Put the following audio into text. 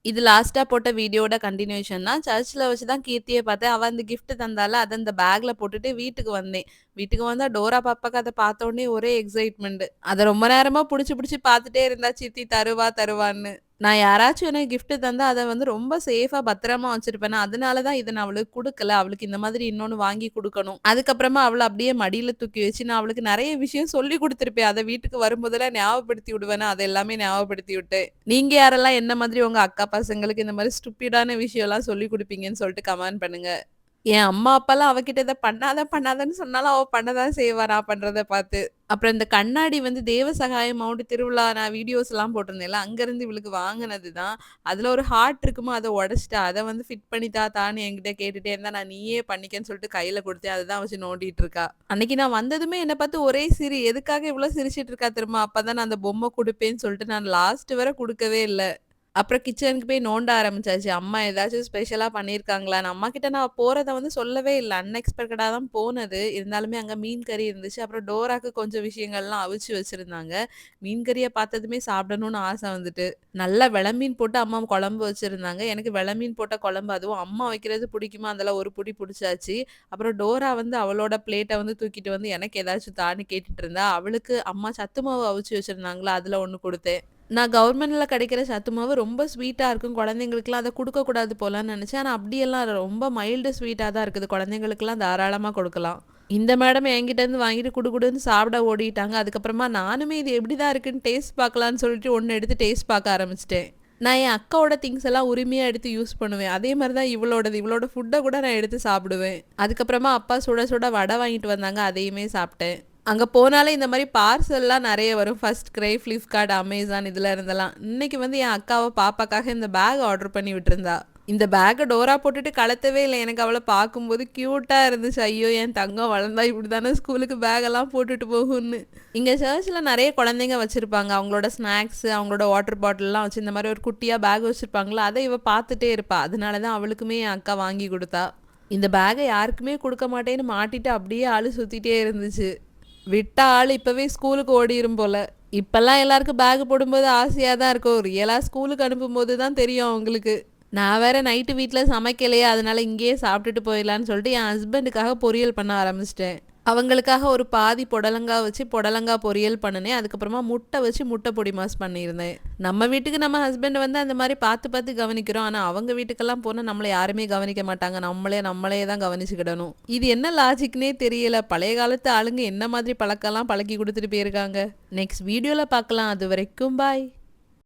இது லாஸ்ட்டா போட்ட வீடியோட கன்டினியூஷன் தான். சர்ச்ல வச்சு தான் கீர்த்திய பார்த்தேன். அவ அந்த கிஃப்ட் தந்தால, அத அந்த பேக்ல போட்டுட்டு வீட்டுக்கு வந்தேன். வீட்டுக்கு வந்தா டோரா பாப்பாக்கு அத பார்த்தோனே ஒரே எக்ஸைட்மெண்ட். அத ரொம்ப நேரமா புடிச்சு புடிச்சு பார்த்துட்டே இருந்தா சித்தி தருவா தருவான்னு. நான் யாராச்சும் எனக்கு கிஃப்ட் தந்தா அத வந்து ரொம்ப சேஃபா பத்திரமா வச்சிருப்பேனா, அதனால தான் இத நான் அவளுக்கு குடுக்கல. அவளுக்கு இந்த மாதிரி இன்னொன்னு வாங்கி குடுக்கணும். அதுக்கப்புறமா அவள அப்படியே மடியில தூக்கி வச்சு நான் அவளுக்கு நெறைய விஷயம் சொல்லிக் குடுத்துருப்பேன். அத வீட்டுக்கு வரும்போதெல்லாம் ஞாபகப்படுத்தி விடுவேனா, அத எல்லாமே ஞாபகப்படுத்தி விட்டேன். நீங்க யாரெல்லாம் என்ன மாதிரி உங்க அக்கா பசங்களுக்கு இந்த மாரி ஸ்டூப்பிடான விஷயம்லாம் சொல்லிக் குடுப்பீங்கன்னு சொல்லிட்டு கமெண்ட் பண்ணுங்க. என் அம்மா, அப்பாலாம் அவகிட்ட இத பண்ணாத, பண்ணாதன்னு சொன்னாலும் அவ பண்ண தான் செய்வா நான் பண்றத பார்த்து. அப்புறம் இந்த கண்ணாடி வந்து தேவ சகாயம் மவுண்ட் திருவிழா நான் வீடியோஸ்லாம் போட்டிருந்தேன்ல, அங்கருந்து இவளுக்கு வாங்குனது தான். அதுல ஒரு ஹார்ட் இருக்குமா, அத உடைச்சுட்டா. அத வந்து ஃபிட் பண்ணி தான்னு என்கிட்ட கேட்டுட்டே இருந்தா, நான் நீயே பண்ணிக்கன்னு சொல்லிட்டு கையில குடுத்தேன். அததான் வச்சு நோண்டிட்டு இருக்கா. அன்னைக்கு நான் வந்ததுமே என்ன பார்த்து ஒரே சிரி. எதுக்காக இவ்ளோ சிரிச்சுட்டு இருக்கா தெரியுமா? அப்பதான் நான் அந்த பொம்மை குடுப்பேன்னு சொல்லிட்டு நான் லாஸ்ட் வர குடுக்கவே இல்ல. அப்புறம் கிச்சனுக்கு போய் நோண்ட ஆரம்பிச்சாச்சு. அம்மா ஏதாச்சும் ஸ்பெஷலா பண்ணியிருக்காங்களான்னு. அம்மாகிட்ட நான் போறத வந்து சொல்லவே இல்ல. அன்எக்ஸ்பெக்டடா தான் போனது. இருந்தாலுமே அங்க மீன் கறி இருந்துச்சு. அப்புறம் டோராக்கு கொஞ்சம் விஷயங்கள்லாம் அவிச்சு வச்சிருந்தாங்க. மீன் கறிய பார்த்ததுமே சாப்பிடணும்னு ஆசை வந்துட்டு. நல்லா வெளமீன் போட்டு அம்மா குழம்பு வச்சிருந்தாங்க. எனக்கு வெளமீன் போட்ட குழம்பு அதுவும் அம்மா வைக்கிறது பிடிக்குமா, அதெல்லாம் ஒரு புடி புடிச்சாச்சு. அப்புறம் டோரா வந்து அவளோட பிளேட்ட வந்து தூக்கிட்டு வந்து எனக்கு ஏதாச்சும் தான்னு கேட்டுட்டு இருந்தா. அவளுக்கு அம்மா சத்து மாவு அவிச்சு வச்சிருந்தாங்களா, அதுல ஒண்ணு குடுத்தேன். நான் கவர்மெண்ட்ல கிடைக்கிற சத்து மாவு ரொம்ப ஸ்வீட்டா இருக்கும். குழந்தைங்களுக்குலாம் அத குடுக்கக்கூடாது போலன்னு நெனச்சேன். ஆனா அப்படியெல்லாம் இல்ல. ரொம்ப மைல்டு ஸ்வீட்டா தான் இருக்குது. குழந்தைங்களுக்குலாம் தாராளமா கொடுக்கலாம். இந்த மேடம் என்கிட்ட இருந்து வாங்கிட்டு குடு குடுன்னு சாப்பிட ஓடிட்டாங்க. அதுக்கப்புறமா நானுமே இது எப்படிதான் இருக்குன்னு டேஸ்ட் பார்க்கலான்னு சொல்லிட்டு ஒண்ணு எடுத்து டேஸ்ட் பார்க்க ஆரம்பிச்சுட்டேன். நான் என் அக்காவோட திங்ஸ் எல்லாம் உரிமையா எடுத்து யூஸ் பண்ணுவேன். அதே மாரி தான் இவளோடது. இவளோட ஃபுட்ட கூட நான் எடுத்து சாப்பிடுவேன். அதுக்கப்புறமா அப்பா சுட சுட வடை வாங்கிட்டு வந்தாங்க. அதையுமே சாப்பிட்டேன். அங்க போனாலே இந்த மாரி பார்சல்லாம் நெறைய வரும். ஃபர்ஸ்ட் கிரை, Flipkart, Amazon இதுல இருந்தெல்லாம். இன்னைக்கு வந்து என் அக்காவ பாப்பாக்காக இந்த பேக் ஆர்டர் பண்ணி விட்டிருந்தா. இந்த பேக்க டோரா போட்டுட்டு கழட்டவே இல்ல. எனக்கு அவள பார்க்கும்போது கியூட்டா இருந்துச்சு. ஐயோ! என் தங்கம் வளர்ந்தா இப்படிதானே ஸ்கூலுக்கு பேக்கெல்லாம் போட்டுட்டு போகும்ன்னு. இங்க சர்ச்ல நெறைய குழந்தைங்க வச்சிருப்பாங்க. அவங்களோட ஸ்நாக்ஸ், அவங்களோட வாட்டர் பாட்டில்லாம் வச்சு இந்த மாரி ஒரு குட்டியா பேக் வச்சிருப்பாங்கல்ல, அத இவ பார்த்துட்டே இருப்பா. அதனால தான் அவளுக்குமே என் அக்கா வாங்கி குடுத்தா. இந்த பேக்க யாருக்குமே குடுக்க மாட்டேன்னு மாட்டிட்டு அப்படியே ஆளு சுத்திட்டே இருந்துச்சு. விட்டா ஆள் இப்பவே ஸ்கூலுக்கு ஓடிரும் போல. இப்பல்லாம் எல்லாருக்கும் பேக் போடும்போது ஆசையா தான் இருக்கும். ரியலா ஸ்கூலுக்கு அனுப்பும்போது தான் தெரியும் அவங்களுக்கு. நான் வேற நைட்டு வீட்ல சமைக்கலையே, அதனால இங்கேயே சாப்பிட்டுட்டு போயிடலான்னு சொல்லிட்டு என் ஹஸ்பண்டுக்காக பொரியல் பண்ண ஆரம்பிச்சிட்டேன். அவங்களுக்காக ஒரு பாதி புடலங்கா வச்சு புடலங்கா பொரியல் பண்ணுனேன். அதுக்கப்புறமா முட்டை வச்சு முட்டை பொடி மாஸ் பண்ணியிருந்தேன். நம்ம வீட்டுக்கு நம்ம ஹஸ்பண்ட் வந்து அந்த மாரி பார்த்து பார்த்து கவனிக்கிறோம். ஆனா அவங்க வீட்டுக்கெல்லாம் போனா நம்மள யாருமே கவனிக்க மாட்டாங்க. நம்மளே நம்மளே தான் கவனிச்சுக்கிடணும். இது என்ன லாஜிக்னே தெரியல. பழைய காலத்து ஆளுங்க என்ன மாதிரி பழக்கம்லாம் பழக்கி குடுத்துட்டு போயிருக்காங்க. நெக்ஸ்ட் வீடியோல பார்க்கலாம். அதுவரைக்கும் பாய்.